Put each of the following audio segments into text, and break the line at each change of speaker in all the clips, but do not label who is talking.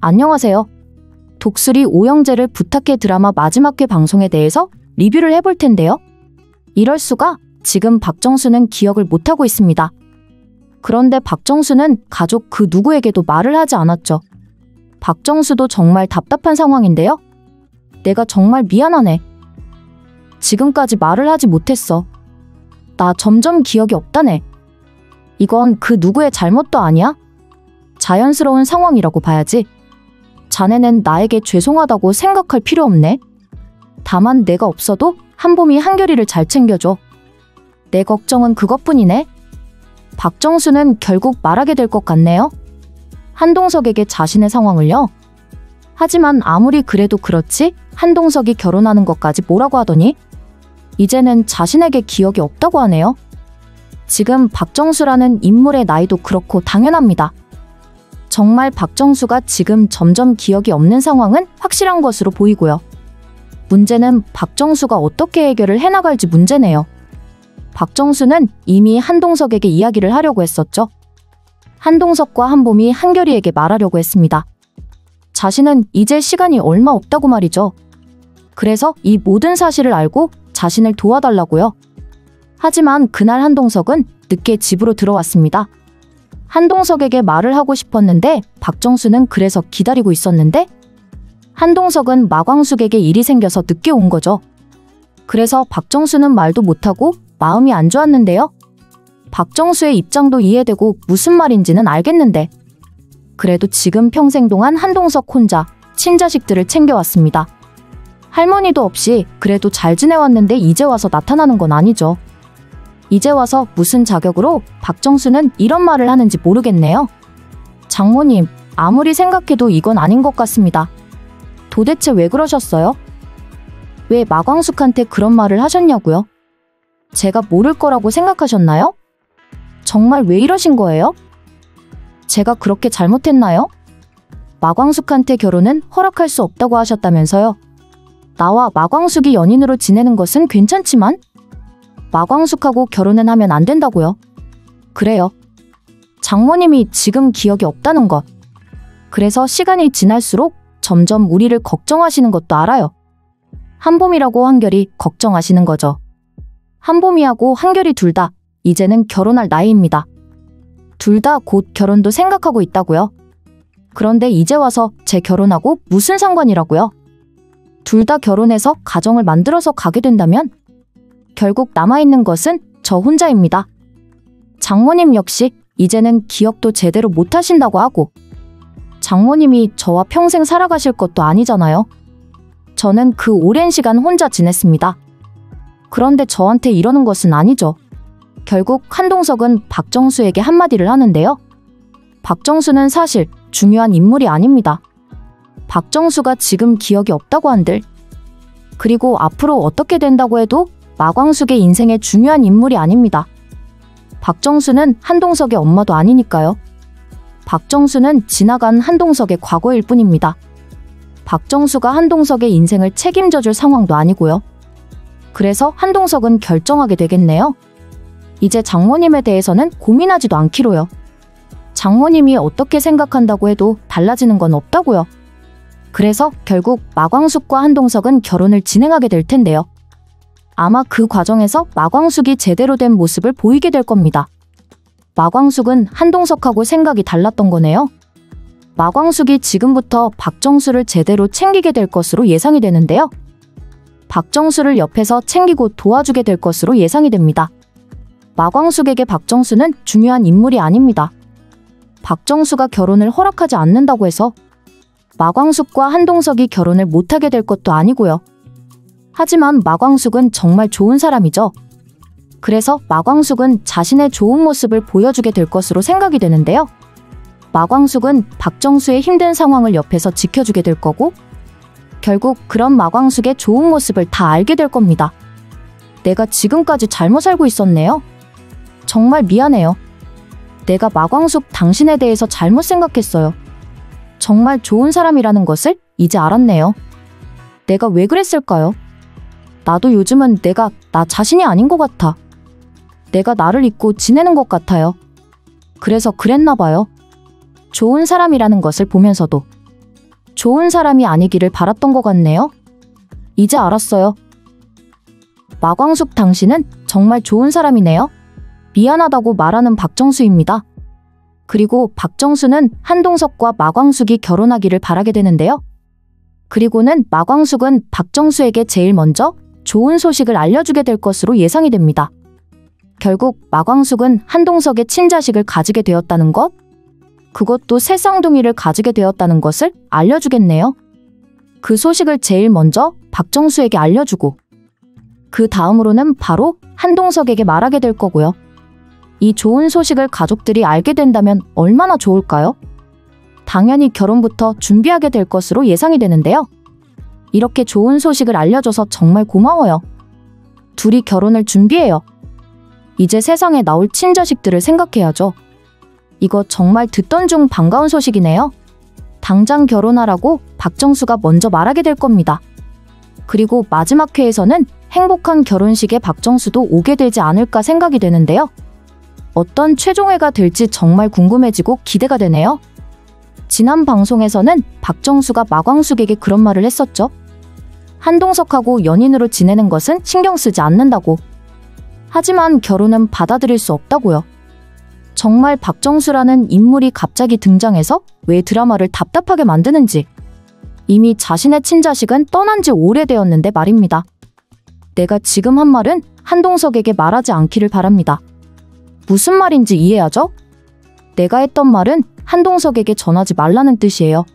안녕하세요. 독수리 오영재를 부탁해 드라마 마지막 회 방송에 대해서 리뷰를 해볼 텐데요. 이럴 수가, 지금 박정수는 기억을 못하고 있습니다. 그런데 박정수는 가족 그 누구에게도 말을 하지 않았죠. 박정수도 정말 답답한 상황인데요. 내가 정말 미안하네. 지금까지 말을 하지 못했어. 나 점점 기억이 없다네. 이건 그 누구의 잘못도 아니야? 자연스러운 상황이라고 봐야지. 자네는 나에게 죄송하다고 생각할 필요 없네. 다만 내가 없어도 한봄이 한결이를 잘 챙겨줘. 내 걱정은 그것뿐이네. 박정수는 결국 말하게 될 것 같네요. 한동석에게 자신의 상황을요. 하지만 아무리 그래도 그렇지 한동석이 결혼하는 것까지 뭐라고 하더니 이제는 자신에게 기억이 없다고 하네요. 지금 박정수라는 인물의 나이도 그렇고 당연합니다. 정말 박정수가 지금 점점 기억이 없는 상황은 확실한 것으로 보이고요. 문제는 박정수가 어떻게 해결을 해나갈지 문제네요. 박정수는 이미 한동석에게 이야기를 하려고 했었죠. 한동석과 한봄이 한결이에게 말하려고 했습니다. 자신은 이제 시간이 얼마 없다고 말이죠. 그래서 이 모든 사실을 알고 자신을 도와달라고요. 하지만 그날 한동석은 늦게 집으로 들어왔습니다. 한동석에게 말을 하고 싶었는데 박정수는 그래서 기다리고 있었는데 한동석은 마광숙에게 일이 생겨서 늦게 온 거죠. 그래서 박정수는 말도 못하고 마음이 안 좋았는데요. 박정수의 입장도 이해되고 무슨 말인지는 알겠는데 그래도 지금 평생 동안 한동석 혼자 친자식들을 챙겨왔습니다. 할머니도 없이 그래도 잘 지내왔는데 이제 와서 나타나는 건 아니죠. 이제 와서 무슨 자격으로 박정수는 이런 말을 하는지 모르겠네요. 장모님, 아무리 생각해도 이건 아닌 것 같습니다. 도대체 왜 그러셨어요? 왜 마광숙한테 그런 말을 하셨냐고요? 제가 모를 거라고 생각하셨나요? 정말 왜 이러신 거예요? 제가 그렇게 잘못했나요? 마광숙한테 결혼은 허락할 수 없다고 하셨다면서요. 나와 마광숙이 연인으로 지내는 것은 괜찮지만 마광숙하고 결혼은 하면 안 된다고요. 그래요. 장모님이 지금 기억이 없다는 것. 그래서 시간이 지날수록 점점 우리를 걱정하시는 것도 알아요. 한봄이라고 한결이 걱정하시는 거죠. 한봄이하고 한결이 둘 다 이제는 결혼할 나이입니다. 둘 다 곧 결혼도 생각하고 있다고요. 그런데 이제 와서 제 결혼하고 무슨 상관이라고요? 둘 다 결혼해서 가정을 만들어서 가게 된다면 결국 남아있는 것은 저 혼자입니다. 장모님 역시 이제는 기억도 제대로 못하신다고 하고 장모님이 저와 평생 살아가실 것도 아니잖아요. 저는 그 오랜 시간 혼자 지냈습니다. 그런데 저한테 이러는 것은 아니죠. 결국 한동석은 박정수에게 한마디를 하는데요. 박정수는 사실 중요한 인물이 아닙니다. 박정수가 지금 기억이 없다고 한들 그리고 앞으로 어떻게 된다고 해도 마광숙의 인생에 중요한 인물이 아닙니다. 박정수는 한동석의 엄마도 아니니까요. 박정수는 지나간 한동석의 과거일 뿐입니다. 박정수가 한동석의 인생을 책임져줄 상황도 아니고요. 그래서 한동석은 결정하게 되겠네요. 이제 장모님에 대해서는 고민하지도 않기로요. 장모님이 어떻게 생각한다고 해도 달라지는 건 없다고요. 그래서 결국 마광숙과 한동석은 결혼을 진행하게 될 텐데요. 아마 그 과정에서 마광숙이 제대로 된 모습을 보이게 될 겁니다. 마광숙은 한동석하고 생각이 달랐던 거네요. 마광숙이 지금부터 박정수를 제대로 챙기게 될 것으로 예상이 되는데요. 박정수를 옆에서 챙기고 도와주게 될 것으로 예상이 됩니다. 마광숙에게 박정수는 중요한 인물이 아닙니다. 박정수가 결혼을 허락하지 않는다고 해서 마광숙과 한동석이 결혼을 못하게 될 것도 아니고요. 하지만 마광숙은 정말 좋은 사람이죠. 그래서 마광숙은 자신의 좋은 모습을 보여주게 될 것으로 생각이 되는데요. 마광숙은 박정수의 힘든 상황을 옆에서 지켜주게 될 거고 결국 그런 마광숙의 좋은 모습을 다 알게 될 겁니다. 내가 지금까지 잘못 살고 있었네요. 정말 미안해요. 내가 마광숙 당신에 대해서 잘못 생각했어요. 정말 좋은 사람이라는 것을 이제 알았네요. 내가 왜 그랬을까요? 나도 요즘은 내가 나 자신이 아닌 것 같아. 내가 나를 잊고 지내는 것 같아요. 그래서 그랬나 봐요. 좋은 사람이라는 것을 보면서도 좋은 사람이 아니기를 바랐던 것 같네요. 이제 알았어요. 마광숙 당신은 정말 좋은 사람이네요. 미안하다고 말하는 박정수입니다. 그리고 박정수는 한동석과 마광숙이 결혼하기를 바라게 되는데요. 그리고는 마광숙은 박정수에게 제일 먼저 좋은 소식을 알려주게 될 것으로 예상이 됩니다. 결국 마광숙은 한동석의 친자식을 가지게 되었다는 것, 그것도 새 쌍둥이를 가지게 되었다는 것을 알려주겠네요. 그 소식을 제일 먼저 박정수에게 알려주고 그 다음으로는 바로 한동석에게 말하게 될 거고요. 이 좋은 소식을 가족들이 알게 된다면 얼마나 좋을까요? 당연히 결혼부터 준비하게 될 것으로 예상이 되는데요. 이렇게 좋은 소식을 알려줘서 정말 고마워요. 둘이 결혼을 준비해요. 이제 세상에 나올 친자식들을 생각해야죠. 이거 정말 듣던 중 반가운 소식이네요. 당장 결혼하라고 박정수가 먼저 말하게 될 겁니다. 그리고 마지막 회에서는 행복한 결혼식에 박정수도 오게 되지 않을까 생각이 되는데요. 어떤 최종회가 될지 정말 궁금해지고 기대가 되네요. 지난 방송에서는 박정수가 마광숙에게 그런 말을 했었죠. 한동석하고 연인으로 지내는 것은 신경 쓰지 않는다고. 하지만 결혼은 받아들일 수 없다고요. 정말 박정수라는 인물이 갑자기 등장해서 왜 드라마를 답답하게 만드는지. 이미 자신의 친자식은 떠난 지 오래되었는데 말입니다. 내가 지금 한 말은 한동석에게 말하지 않기를 바랍니다. 무슨 말인지 이해하죠? 내가 했던 말은 한동석에게 전하지 말라는 뜻이에요.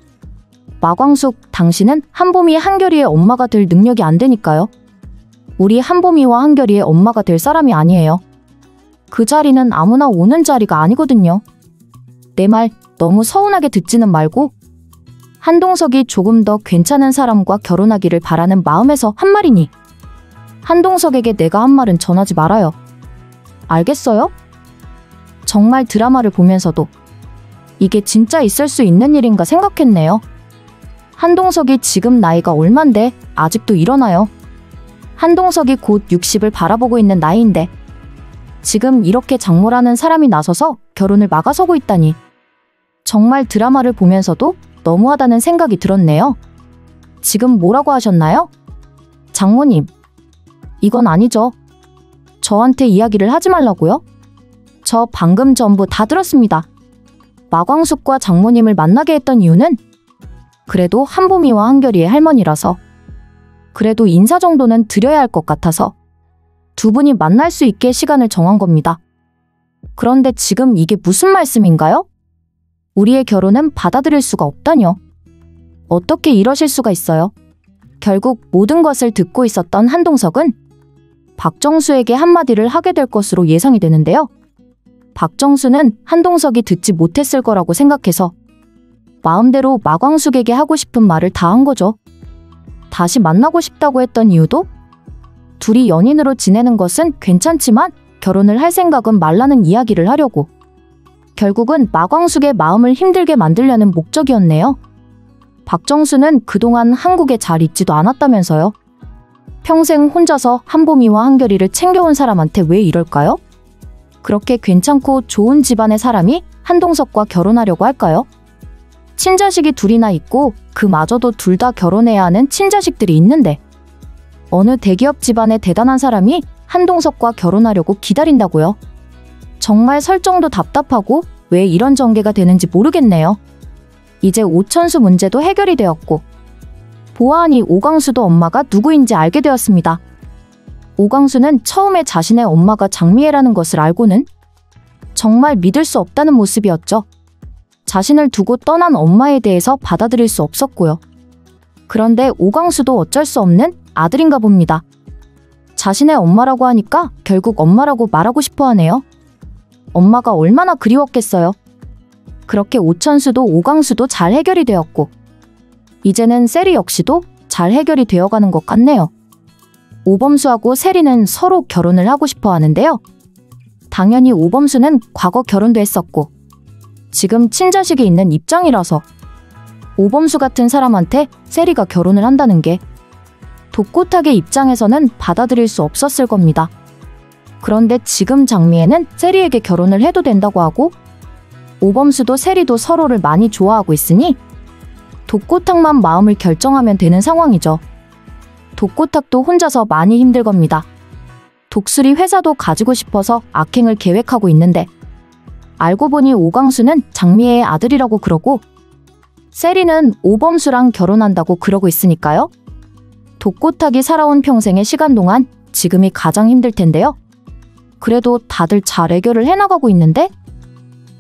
마광숙, 당신은 한봄이 한결이의 엄마가 될 능력이 안 되니까요. 우리 한봄이와 한결이의 엄마가 될 사람이 아니에요. 그 자리는 아무나 오는 자리가 아니거든요. 내 말 너무 서운하게 듣지는 말고 한동석이 조금 더 괜찮은 사람과 결혼하기를 바라는 마음에서 한 말이니 한동석에게 내가 한 말은 전하지 말아요. 알겠어요? 정말 드라마를 보면서도 이게 진짜 있을 수 있는 일인가 생각했네요. 한동석이 지금 나이가 얼만데 아직도 이러나요? 한동석이 곧 60을 바라보고 있는 나이인데 지금 이렇게 장모라는 사람이 나서서 결혼을 막아서고 있다니 정말 드라마를 보면서도 너무하다는 생각이 들었네요. 지금 뭐라고 하셨나요? 장모님, 이건 아니죠. 저한테 이야기를 하지 말라고요? 저 방금 전부 다 들었습니다. 마광숙과 장모님을 만나게 했던 이유는 그래도 한봄이와 한결이의 할머니라서 그래도 인사 정도는 드려야 할 것 같아서 두 분이 만날 수 있게 시간을 정한 겁니다. 그런데 지금 이게 무슨 말씀인가요? 우리의 결혼은 받아들일 수가 없다뇨. 어떻게 이러실 수가 있어요? 결국 모든 것을 듣고 있었던 한동석은 박정수에게 한마디를 하게 될 것으로 예상이 되는데요. 박정수는 한동석이 듣지 못했을 거라고 생각해서 마음대로 마광숙에게 하고 싶은 말을 다 한 거죠. 다시 만나고 싶다고 했던 이유도 둘이 연인으로 지내는 것은 괜찮지만 결혼을 할 생각은 말라는 이야기를 하려고. 결국은 마광숙의 마음을 힘들게 만들려는 목적이었네요. 박정수는 그동안 한국에 잘 있지도 않았다면서요. 평생 혼자서 한봄이와 한결이를 챙겨온 사람한테 왜 이럴까요? 그렇게 괜찮고 좋은 집안의 사람이 한동석과 결혼하려고 할까요? 친자식이 둘이나 있고 그마저도 둘 다 결혼해야 하는 친자식들이 있는데 어느 대기업 집안의 대단한 사람이 한동석과 결혼하려고 기다린다고요? 정말 설정도 답답하고 왜 이런 전개가 되는지 모르겠네요. 이제 오천수 문제도 해결이 되었고 보아하니 오광수도 엄마가 누구인지 알게 되었습니다. 오광수는 처음에 자신의 엄마가 장미애라는 것을 알고는 정말 믿을 수 없다는 모습이었죠. 자신을 두고 떠난 엄마에 대해서 받아들일 수 없었고요. 그런데 오광수도 어쩔 수 없는 아들인가 봅니다. 자신의 엄마라고 하니까 결국 엄마라고 말하고 싶어 하네요. 엄마가 얼마나 그리웠겠어요. 그렇게 오천수도 오광수도 잘 해결이 되었고 이제는 세리 역시도 잘 해결이 되어가는 것 같네요. 오범수하고 세리는 서로 결혼을 하고 싶어 하는데요. 당연히 오범수는 과거 결혼도 했었고 지금 친자식이 있는 입장이라서 오범수 같은 사람한테 세리가 결혼을 한다는 게 독고탁의 입장에서는 받아들일 수 없었을 겁니다. 그런데 지금 장미애는 세리에게 결혼을 해도 된다고 하고 오범수도 세리도 서로를 많이 좋아하고 있으니 독고탁만 마음을 결정하면 되는 상황이죠. 독고탁도 혼자서 많이 힘들 겁니다. 독수리 회사도 가지고 싶어서 악행을 계획하고 있는데 알고 보니 오광수는 장미애의 아들이라고 그러고 세리는 오범수랑 결혼한다고 그러고 있으니까요. 독고탁이 살아온 평생의 시간 동안 지금이 가장 힘들 텐데요. 그래도 다들 잘 해결을 해나가고 있는데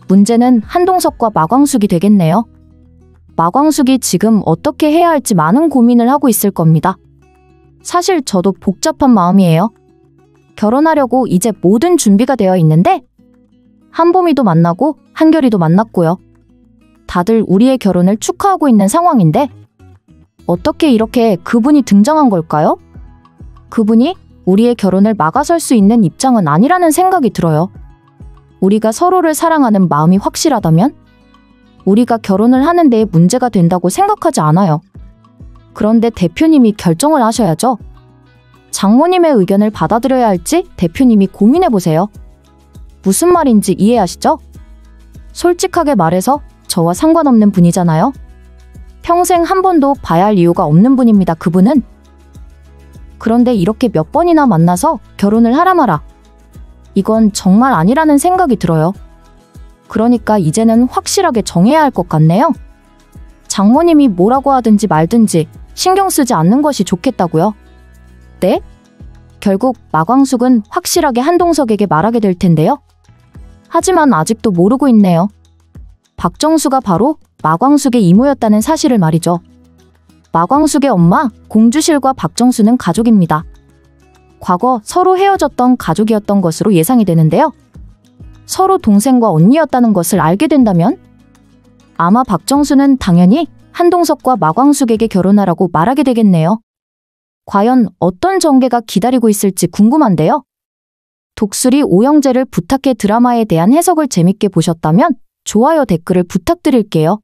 문제는 한동석과 마광숙이 되겠네요. 마광숙이 지금 어떻게 해야 할지 많은 고민을 하고 있을 겁니다. 사실 저도 복잡한 마음이에요. 결혼하려고 이제 모든 준비가 되어 있는데 한봄이도 만나고 한결이도 만났고요. 다들 우리의 결혼을 축하하고 있는 상황인데 어떻게 이렇게 그분이 등장한 걸까요? 그분이 우리의 결혼을 막아설 수 있는 입장은 아니라는 생각이 들어요. 우리가 서로를 사랑하는 마음이 확실하다면 우리가 결혼을 하는 데에 문제가 된다고 생각하지 않아요. 그런데 대표님이 결정을 하셔야죠. 장모님의 의견을 받아들여야 할지 대표님이 고민해보세요. 무슨 말인지 이해하시죠? 솔직하게 말해서 저와 상관없는 분이잖아요. 평생 한 번도 봐야 할 이유가 없는 분입니다, 그분은. 그런데 이렇게 몇 번이나 만나서 결혼을 하라 마라. 이건 정말 아니라는 생각이 들어요. 그러니까 이제는 확실하게 정해야 할 것 같네요. 장모님이 뭐라고 하든지 말든지 신경 쓰지 않는 것이 좋겠다고요. 네? 결국 마광숙은 확실하게 한동석에게 말하게 될 텐데요. 하지만 아직도 모르고 있네요. 박정수가 바로 마광숙의 이모였다는 사실을 말이죠. 마광숙의 엄마 공주실과 박정수는 가족입니다. 과거 서로 헤어졌던 가족이었던 것으로 예상이 되는데요. 서로 동생과 언니였다는 것을 알게 된다면 아마 박정수는 당연히 한동석과 마광숙에게 결혼하라고 말하게 되겠네요. 과연 어떤 전개가 기다리고 있을지 궁금한데요. 독수리 오영재를 부탁해 드라마에 대한 해석을 재밌게 보셨다면 좋아요 댓글을 부탁드릴게요.